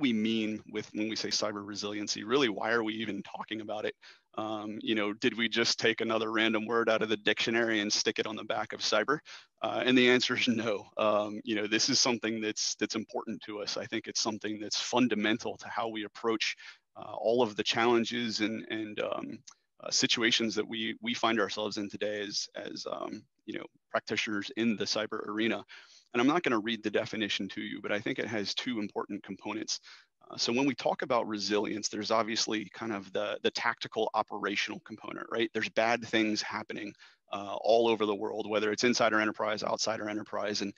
we mean when we say cyber resiliency. Really, why are we even talking about it? Did we just take another random word out of the dictionary and stick it on the back of cyber? And the answer is no. This is something that's important to us. I think it's something that's fundamental to how we approach all of the challenges and situations that we find ourselves in today as practitioners in the cyber arena. And I'm not going to read the definition to you, but I think it has two important components. So when we talk about resilience, there's obviously kind of the tactical operational component, right? There's bad things happening all over the world, whether it's inside our enterprise, outside our enterprise, and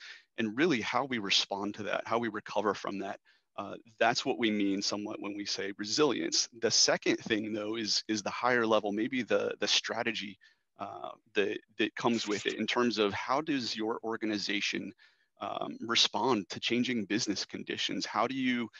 really how we respond to that, how we recover from that. That's what we mean somewhat when we say resilience. The second thing, though, is the higher level, maybe the strategy that comes with it in terms of how does your organization respond to changing business conditions? How do you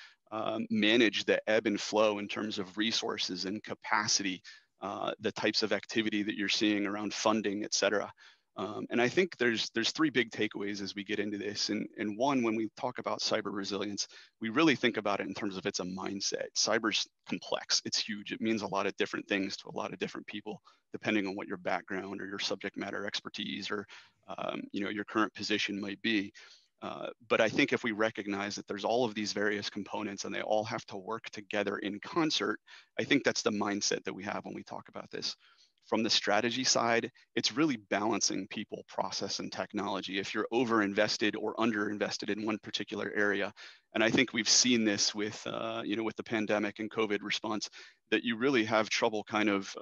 manage the ebb and flow in terms of resources and capacity, the types of activity that you're seeing around funding, et cetera? And I think there's three big takeaways as we get into this. And one, when we talk about cyber resilience, we really think about it in terms of it's a mindset. Cyber's complex. It's huge. It means a lot of different things to a lot of different people, depending on what your background or your subject matter expertise or your current position might be. But I think if we recognize that there's all of these various components and they all have to work together in concert, I think that's the mindset that we have when we talk about this. From the strategy side, it's really balancing people, process, and technology. If you're over-invested or under-invested in one particular area, and I think we've seen this with the pandemic and COVID response, that you really have trouble kind of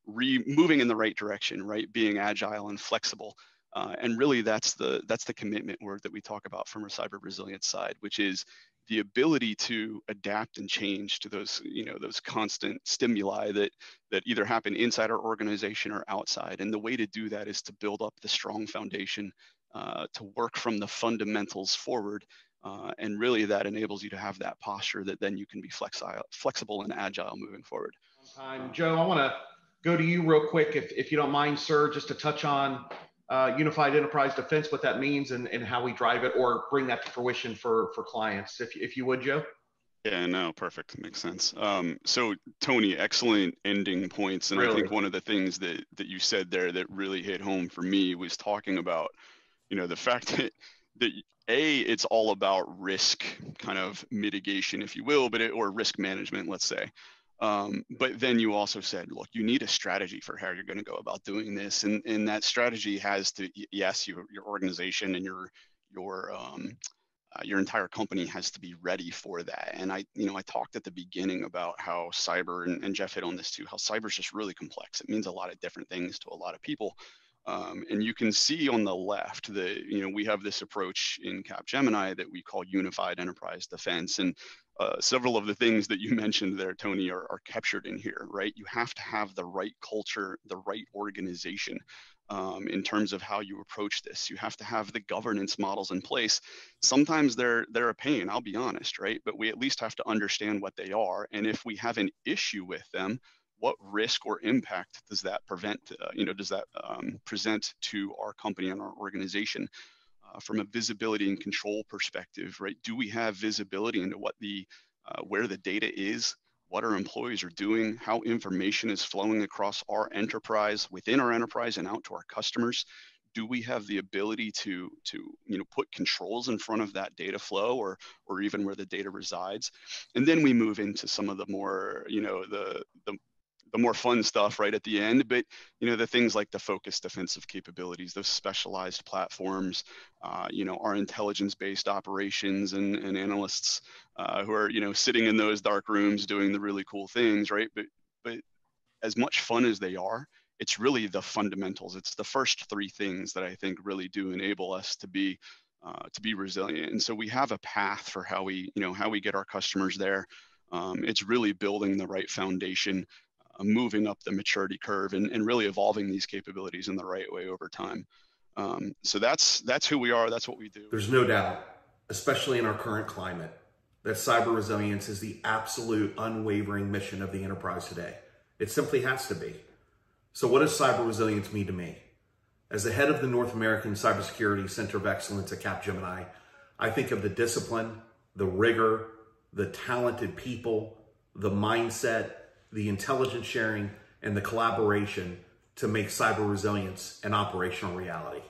moving in the right direction, right? Being agile and flexible. And really, that's the commitment word that we talk about from our cyber resilience side, which is the ability to adapt and change to those constant stimuli that either happen inside our organization or outside. And the way to do that is to build up the strong foundation, to work from the fundamentals forward. And really, that enables you to have that posture that then you can be flexible and agile moving forward. Joe, I want to go to you real quick, if you don't mind, sir, just to touch on unified enterprise defense, what that means and how we drive it or bring that to fruition for clients, if you would, Joe. Yeah, no, perfect. Makes sense. So Tony, excellent ending points. And really, I think one of the things that you said there that really hit home for me was talking about, the fact that it's all about risk kind of mitigation, if you will, or risk management, let's say. But then you also said, look, you need a strategy for how you're going to go about doing this. And that strategy has to, yes, your organization and your entire company has to be ready for that. And I talked at the beginning about how cyber, and Jeff hit on this too, how cyber is just really complex. It means a lot of different things to a lot of people. And you can see on the left that, we have this approach in Capgemini that we call unified enterprise defense. And several of the things that you mentioned there, Tony, are captured in here, right? You have to have the right culture, the right organization in terms of how you approach this. You have to have the governance models in place. Sometimes they're a pain, I'll be honest, right? But we at least have to understand what they are. And if we have an issue with them, what risk or impact does that present to our company and our organization? From a visibility and control perspective, right? Do we have visibility into what where the data is, what our employees are doing, how information is flowing across our enterprise, within our enterprise and out to our customers? Do we have the ability to put controls in front of that data flow or even where the data resides? And then we move into some of the more, the more fun stuff right at the end, but the things like the focused defensive capabilities, those specialized platforms, our intelligence-based operations and analysts who are sitting in those dark rooms doing the really cool things, right? But as much fun as they are, it's really the fundamentals. It's the first three things that I think really do enable us to be resilient. And so we have a path for how we get our customers there. It's really building the right foundation, moving up the maturity curve and really evolving these capabilities in the right way over time. So that's who we are. That's what we do. There's no doubt, especially in our current climate, that cyber resilience is the absolute unwavering mission of the enterprise today. It simply has to be. So what does cyber resilience mean to me? As the head of the North American Cybersecurity Center of Excellence at Capgemini, I think of the discipline, the rigor, the talented people, the mindset, the intelligence sharing, and the collaboration to make cyber resilience an operational reality.